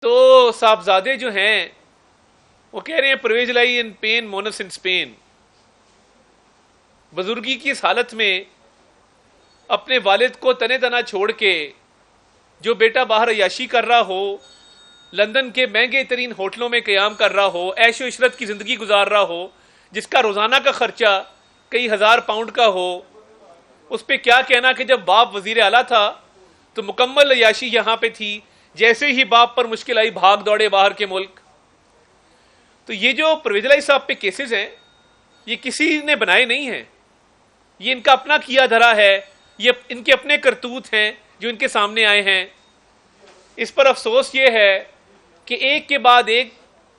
تو صاحبزادے جو ہیں وہ کہہ رہے ہیں پرویز لائی ان پین مونس ان اسپین. بزرگی کی اس حالت میں اپنے والد کو تنے تنا چھوڑ کے جو بیٹا باہر عیاشی کر رہا ہو، لندن کے مہنگے ترین ہوٹلوں میں قیام کر رہا ہو، عیش و عشرت کی زندگی گزار رہا ہو، جس کا روزانہ کا خرچہ کئی ہزار پاؤنڈ کا ہو، اس پہ کیا کہنا کہ جب باپ وزیر اعلیٰ تھا تو مکمل عیاشی یہاں پہ تھی، جیسے ہی باپ پر مشکل آئی بھاگ دوڑے باہر کے ملک. تو یہ جو پرویز الہی صاحب پہ کیسز ہیں یہ کسی نے بنائے نہیں ہیں، یہ ان کا اپنا کیا دھرا ہے، یہ ان کے اپنے کرتوت ہیں جو ان کے سامنے آئے ہیں. اس پر افسوس یہ ہے کہ ایک کے بعد ایک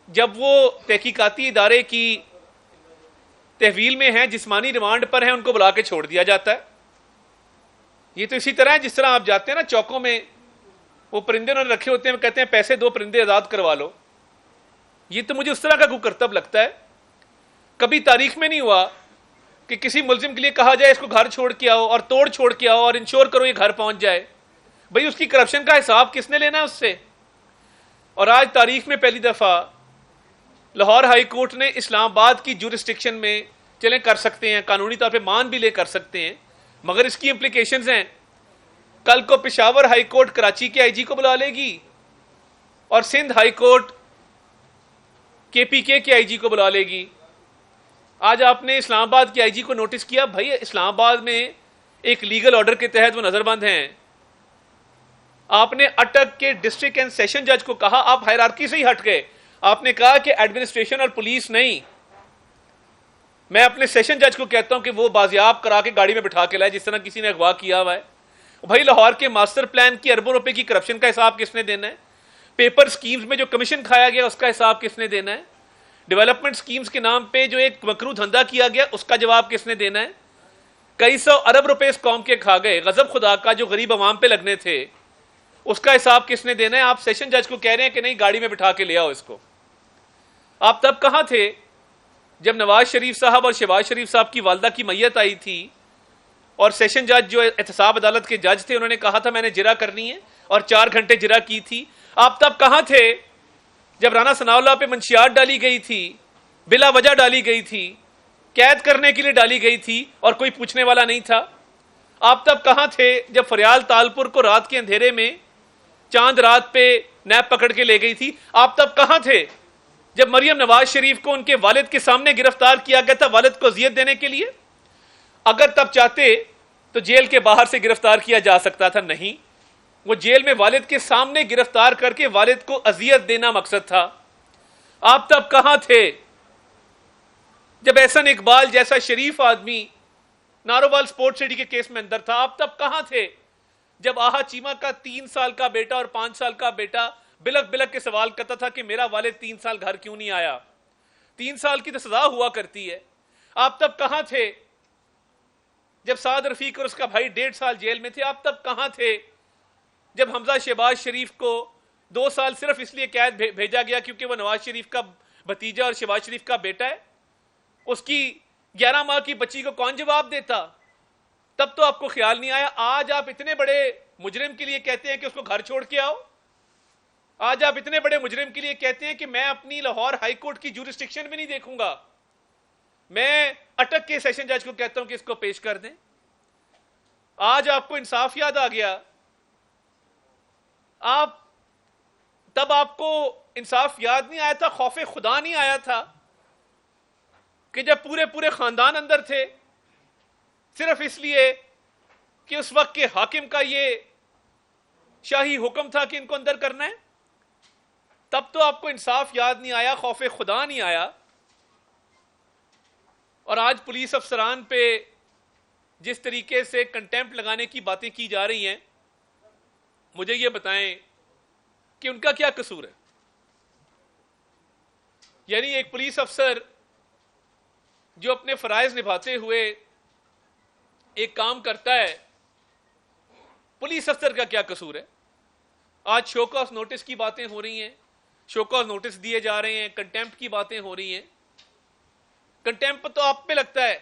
جب وہ تحقیقاتی ادارے کی تحویل میں ہیں، جسمانی ریمانڈ پر ہیں، ان کو بلا کے چھوڑ دیا جاتا ہے. یہ تو اسی طرح ہے جس طرح آپ جاتے ہیں نا چوکوں میں، وہ پرندے انہوں نے رکھے ہوتے ہیں، وہ کہتے ہیں پیسے دو پرندے آزاد کروا لو. یہ تو مجھے اس طرح کا کوئی کرتب لگتا ہے. کبھی تاریخ میں نہیں ہوا کہ کسی ملزم کے لیے کہا جائے اس کو گھر چھوڑ کے آؤ اور توڑ چھوڑ کے آؤ اور انشور کرو یہ گھر پہنچ جائے. بھئی اس کی کرپشن کا حساب کس نے لینا ہے اس سے؟ اور آج تاریخ میں پہلی دفعہ لاہور ہائی کورٹ نے اسلام آباد کی جورسڈکشن میں چلیں کر سکتے ہیں، قانونی طور پہ مان بھی لے کر سکتے ہیں، مگر اس کی امپلیکیشنز ہیں. کل کو پشاور ہائی کورٹ کراچی کے آئی جی کو بلا لے گی اور سندھ ہائی کورٹ کے پی کے آئی جی کو بلا لے گی. آج آپ نے اسلام آباد کے آئی جی کو نوٹس کیا؟ بھائی اسلام آباد میں ایک لیگل آرڈر کے تحت وہ نظر بند ہیں. آپ نے اٹک کے ڈسٹرکٹ اینڈ سیشن جج کو کہا، آپ ہائرارکی سے ہی ہٹ گئے، آپ نے کہا کہ ایڈمنسٹریشن اور پولیس نہیں. میں اپنے سیشن جج کو کہتا ہوں کہ وہ بازیاب کرا کے گاڑی میں بٹھا کے لائے جس طرح کسی نے اغوا کیا ہوا ہے. بھائی لاہور کے ماسٹر پلان کی اربوں روپے کی کرپشن کا حساب کس نے دینا ہے؟ پیپر سکیمز میں جو کمیشن کھایا گیا اس کا حساب کس نے دینا ہے؟ ڈیولپمنٹ سکیمز کے نام پہ جو ایک مکرو دھندا کیا گیا اس کا جواب کس نے دینا ہے؟ کئی سو ارب روپے اس قوم کے کھا گئے، غضب خدا کا جو غریب عوام پہ لگنے تھے اس کا حساب کس نے دینا ہے؟ آپ سیشن جج کو کہہ رہے ہیں کہ نہیں گاڑی میں بٹھا کے لے آؤ اس کو. آپ تب کہاں تھے جب نواز شریف صاحب اور شہباز شریف صاحب کی والدہ کی میت آئی تھی اور سیشن جج جو احتساب عدالت کے جج تھے انہوں نے کہا تھا میں نے جرا کرنی ہے اور 4 گھنٹے جرا کی تھی؟ آپ تب کہاں تھے جب رانا ثناء اللہ پہ منشیات ڈالی گئی تھی، بلا وجہ ڈالی گئی تھی، قید کرنے کے لیے ڈالی گئی تھی اور کوئی پوچھنے والا نہیں تھا؟ آپ تب کہاں تھے جب فریال تالپور کو رات کے اندھیرے میں چاند رات پہ نیب پکڑ کے لے گئی تھی؟ آپ تب کہاں تھے جب مریم نواز شریف کو ان کے والد کے سامنے گرفتار کیا گیا تھا والد کو اذیت دینے کے لیے؟ اگر تب چاہتے تو جیل کے باہر سے گرفتار کیا جا سکتا تھا، نہیں، وہ جیل میں والد کے سامنے گرفتار کر کے والد کو اذیت دینا مقصد تھا. آپ تب کہاں تھے جب احسن اقبال جیسا شریف آدمی نارووال سپورٹ سٹی کے کیس میں اندر تھا؟ آپ تب کہاں تھے جب آہا چیمہ کا 3 سال کا بیٹا اور 5 سال کا بیٹا بلک بلک کے سوال کرتا تھا کہ میرا والد 3 سال گھر کیوں نہیں آیا؟ 3 سال کی تو سزا ہوا کرتی ہے. آپ تب کہاں تھے جب سعد رفیق اور اس کا بھائی 1.5 سال جیل میں تھے؟ آپ تب کہاں تھے جب حمزہ شہباز شریف کو 2 سال صرف اس لیے قید بھیجا گیا کیونکہ وہ نواز شریف کا بھتیجا اور شہباز شریف کا بیٹا ہے؟ اس کی 11 ماہ کی بچی کو کون جواب دیتا؟ تب تو آپ کو خیال نہیں آیا. آج آپ اتنے بڑے مجرم کے لیے کہتے ہیں کہ اس کو گھر چھوڑ کے آؤ. آج آپ اتنے بڑے مجرم کے لیے کہتے ہیں کہ میں اپنی لاہور ہائی کورٹ کی جورسڈکشن بھی نہیں دیکھوں گا. میں اٹک کے سیشن جج کو کہتا ہوں کہ اس کو پیش کر دیں. آج آپ کو انصاف یاد آ گیا. تب آپ کو انصاف یاد نہیں آیا تھا، خوف خدا نہیں آیا تھا کہ جب پورے خاندان اندر تھے صرف اس لیے کہ اس وقت کے حاکم کا یہ شاہی حکم تھا کہ ان کو اندر کرنا ہے؟ تب تو آپ کو انصاف یاد نہیں آیا، خوف خدا نہیں آیا. اور آج پولیس افسران پہ جس طریقے سے کنٹیمپٹ لگانے کی باتیں کی جا رہی ہیں، مجھے یہ بتائیں کہ ان کا کیا قصور ہے؟ یعنی ایک پولیس افسر جو اپنے فرائض نبھاتے ہوئے ایک کام کرتا ہے، پولیس افسر کا کیا قصور ہے؟ آج شو کاز نوٹس کی باتیں ہو رہی ہیں، شو کاز نوٹس دیے جا رہے ہیں، کنٹیمپٹ کی باتیں ہو رہی ہیں. کنٹیمپٹ تو آپ پہ لگتا ہے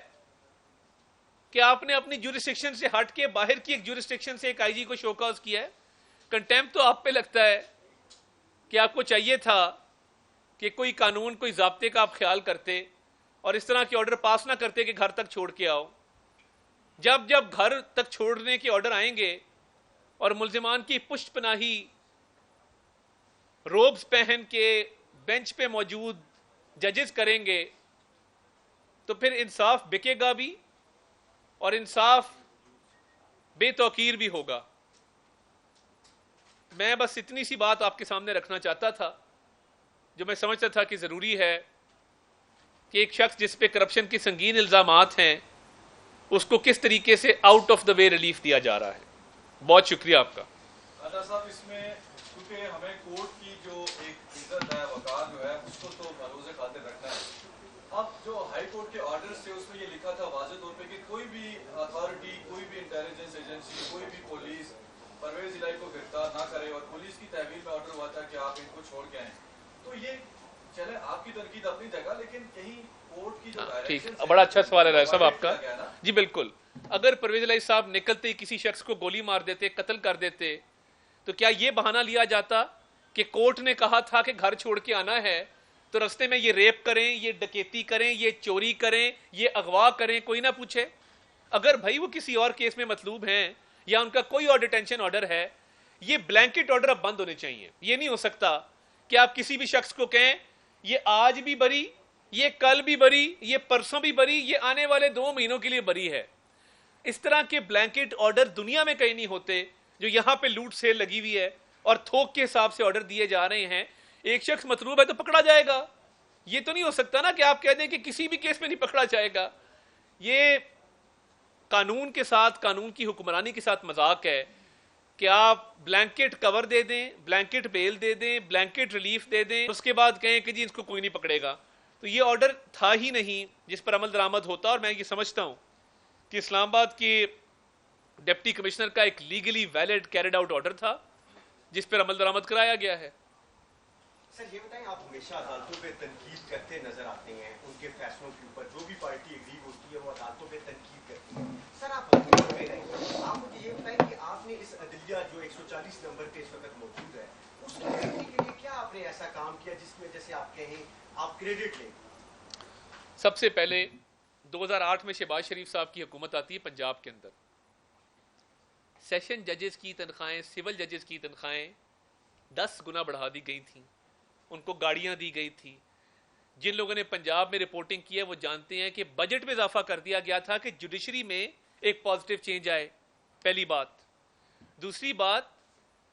کہ آپ نے اپنی جورسڈکشن سے ہٹ کے باہر کی ایک جورسڈکشن سے ایک آئی جی کو شو کاز کیا ہے. کنٹیمپٹ تو آپ پہ لگتا ہے کہ آپ کو چاہیے تھا کہ کوئی قانون کوئی ضابطے کا آپ خیال کرتے اور اس طرح کے آرڈر پاس نہ کرتے کہ گھر تک چھوڑ کے آؤ. جب جب گھر تک چھوڑنے کے آرڈر آئیں گے اور ملزمان کی پشت پناہی روبز پہن کے بینچ پہ موجود ججز کریں گے تو پھر انصاف بکے گا بھی اور انصاف بے توقیر بھی ہوگا. میں بس اتنی سی بات آپ کے سامنے رکھنا چاہتا تھا جو میں سمجھتا تھا کہ ضروری ہے کہ ایک شخص جس پہ کرپشن کے سنگین الزامات ہیں اس کو کس طریقے سے out of the way relief دیا جا رہا ہے. بہت شکریہ آپ کا. راجا صاحب اس میں کیونکہ ہمیں کورٹ کی جو ایک عزت ہے وقار جو ہے اس کو تو ملحوظ خاطر رکھنا ہے. اب جو ہائی کورٹ کے آرڈر سے اس میں یہ لکھا تھا واضح طور پہ کہ کوئی بھی اتھارٹی کوئی بھی انٹیلیجنس ایجنسی کوئی بھی پولیس پرویز الہی کو گرفتار نہ کرے اور پولیس کی تحویل میں آرڈر ہوا تھا کہ آپ ان کو چھوڑ کے آئیں. تو یہ چلے آپ کی تنقید اپنی جگہ لیکن کہیں کورٹ کی جو ڈائریکشن بڑا اچھا سوال ہے صاحب آپ کا. جی بالکل, اگر پرویز الہی صاحب نکلتے ہی کسی شخص کو گولی مار دیتے قتل کر دیتے تو کیا یہ بہانہ لیا جاتا کہ کورٹ نے کہا تھا کہ گھر چھوڑ کے آنا ہے تو رستے میں یہ ریپ کریں یہ ڈکیتی کریں یہ چوری کریں یہ اغوا کریں کوئی نہ پوچھے؟ اگر بھائی وہ کسی اور کیس میں مطلوب ہیں یا ان کا کوئی اور ڈیٹینشن آرڈر ہے یہ بلینکٹ آرڈر اب بند ہونے چاہیے. یہ نہیں ہو سکتا کہ آپ کسی بھی شخص کو کہیں یہ آج بھی بری یہ کل بھی بری یہ پرسوں بھی بری یہ آنے والے 2 مہینوں کے لیے بری ہے. اس طرح کے بلینکٹ آرڈر دنیا میں کہیں نہیں ہوتے جو یہاں پہ لوٹ سیل لگی ہوئی ہے اور تھوک کے حساب سے آرڈر دیے جا رہے ہیں. ایک شخص مطلوب ہے تو پکڑا جائے گا. یہ تو نہیں ہو سکتا نا کہ آپ کہہ دیں کہ کسی بھی کیس میں نہیں پکڑا جائے گا. یہ قانون کے ساتھ قانون کی حکمرانی کے ساتھ مذاق ہے کہ آپ بلینکٹ کور دے دیں بلینکٹ بیل دے دیں بلینکٹ ریلیف دے دیں اس کے بعد کہیں کہ جی اس کو کوئی نہیں پکڑے گا. تو یہ آرڈر تھا ہی نہیں جس پر عمل درآمد ہوتا. اور میں یہ سمجھتا ہوں کہ اسلام آباد کے ڈپٹی کمشنر کا ایک legally valid carried out order تھا جس پر عمل درآمد کرایا گیا ہے. سر یہ بتائیں, آپ ہمیشہ عدالتوں پہ تنقید کرتے نظر آتے ہیں, ان کے فیصلوں کے اوپر جو بھی پارٹی ایگری ہوتی ہے وہ عدالتوں پہ تنقید کرتی ہے. سر آپ حکومت میں رہیں, آپ مجھے یہ بتائیں کہ آپ نے اس عدلیہ جو 140 نمبر پہ اس وقت موجود ہے اس کو دیکھنے کے لیے کیا آپ نے ایسا کام کیا جس میں جیسے آپ کہیں آپ کریڈٹ لیں؟ سب سے پہلے 2008 میں شہباز شریف صاحب کی حکومت آتی ہے پنجاب کے اندر. سیشن ججز کی تنخواہیں سول ججز کی تنخواہیں 10 گنا بڑھا دی گئی تھیں. ان کو گاڑیاں دی گئی تھی. جن لوگوں نے پنجاب میں رپورٹنگ کی ہے وہ جانتے ہیں کہ بجٹ میں اضافہ کر دیا گیا تھا کہ جوڈیشری میں ایک پازیٹیو چینج آئے. پہلی بات. دوسری بات,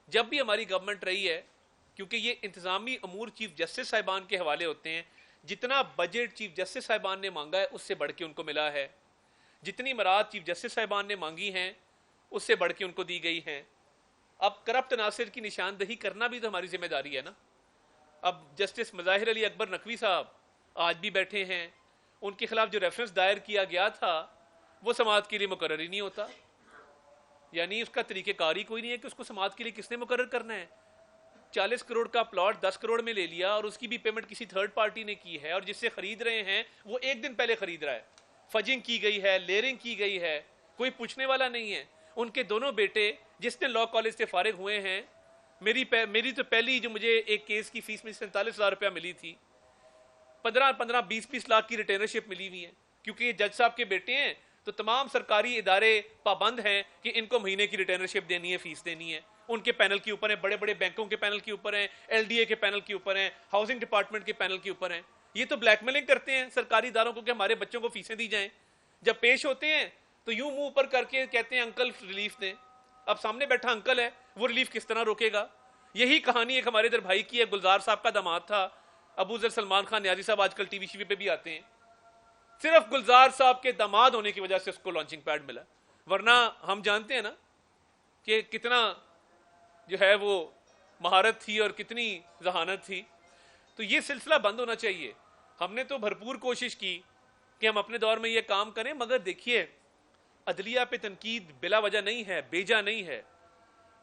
جب بھی ہماری گورنمنٹ رہی ہے کیونکہ یہ انتظامی امور چیف جسٹس صاحبان کے حوالے ہوتے ہیں, جتنا بجٹ چیف جسٹس صاحبان نے مانگا ہے اس سے بڑھ کے ان کو ملا ہے. جتنی مراد چیف جسٹس صاحبان نے مانگی ہیں اس سے بڑھ کے ان کو دی گئی ہیں. اب کرپٹ عناصر کی نشاندہی کرنا بھی تو ہماری ذمہ داری ہے نا. اب جسٹس مظاہر علی اکبر نقوی صاحب آج بھی بیٹھے ہیں, ان کے خلاف جو ریفرنس دائر کیا گیا تھا وہ سماعت کے لیے مقرر ہی نہیں ہوتا. یعنی اس کا طریقہ کار ہی کوئی نہیں ہے کہ اس کو سماعت کے لیے کس نے مقرر کرنا ہے. 40 کروڑ کا پلاٹ 10 کروڑ میں لے لیا اور اس کی بھی پیمنٹ کسی تھرڈ پارٹی نے کی ہے اور جس سے خرید رہے ہیں وہ ایک دن پہلے خرید رہا ہے. فجنگ کی گئی ہے, لیئرنگ کی گئی ہے, کوئی پوچھنے والا نہیں ہے. ان کے دونوں بیٹے جس نے لا کالج سے فارغ ہوئے ہیں, میری تو پہلی جو مجھے ایک کیس کی فیس میں 47,000 روپیہ ملی تھی, 15-20 لاکھ کی ریٹینرشپ ملی ہوئی ہے. کیونکہ یہ جج صاحب کے بیٹے ہیں تو تمام سرکاری ادارے پابند ہیں کہ ان کو مہینے کی ریٹینرشپ دینی ہے, فیس دینی ہے. ان کے پینل کے اوپر ہیں, بڑے بڑے بینکوں کے پینل کے اوپر ہیں, ایل ڈی اے کے پینل کے اوپر ہیں, ہاؤسنگ ڈپارٹمنٹ کے پینل کے اوپر ہیں. یہ تو بلیک میلنگ کرتے ہیں سرکاری اداروں کو کہ ہمارے بچوں کو فیسیں دی جائیں. جب پیش ہوتے ہیں تو یوں منہ اوپر کر کے کہتے ہیں انکل ریلیف دیں. اب سامنے بیٹھا انکل ہے, وہ ریلیف کس طرح روکے گا؟ یہی کہانی ایک ہمارے ادھر بھائی کی ہے, گلزار صاحب کا داماد تھا ابو ذر سلمان خان نیازی صاحب, آج کل ٹی وی پہ بھی آتے ہیں. صرف گلزار صاحب کے داماد ہونے کی وجہ سے اس کو لانچنگ پیڈ ملا, ورنہ ہم جانتے ہیں نا کہ کتنا جو ہے وہ مہارت تھی اور کتنی ذہانت تھی. تو یہ سلسلہ بند ہونا چاہیے. ہم نے تو بھرپور کوشش کی کہ ہم اپنے دور میں یہ کام کریں, مگر دیکھیے عدلیہ پہ تنقید بلا وجہ نہیں ہے, بیجا نہیں ہے.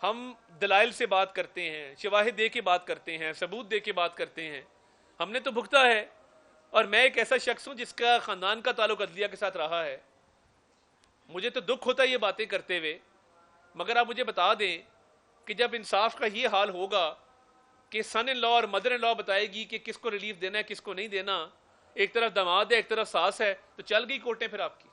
ہم دلائل سے بات کرتے ہیں, شواہد دے کے بات کرتے ہیں, ثبوت دے کے بات کرتے ہیں. ہم نے تو بھگتا ہے, اور میں ایک ایسا شخص ہوں جس کا خاندان کا تعلق عدلیہ کے ساتھ رہا ہے. مجھے تو دکھ ہوتا ہے یہ باتیں کرتے ہوئے, مگر آپ مجھے بتا دیں کہ جب انصاف کا یہ حال ہوگا کہ سن ان لا اور مدر ان لا بتائے گی کہ کس کو ریلیف دینا ہے کس کو نہیں دینا، ایک طرف داماد ہے ایک طرف ساس ہے، تو چل گئی کوٹیں پھر آپ کی.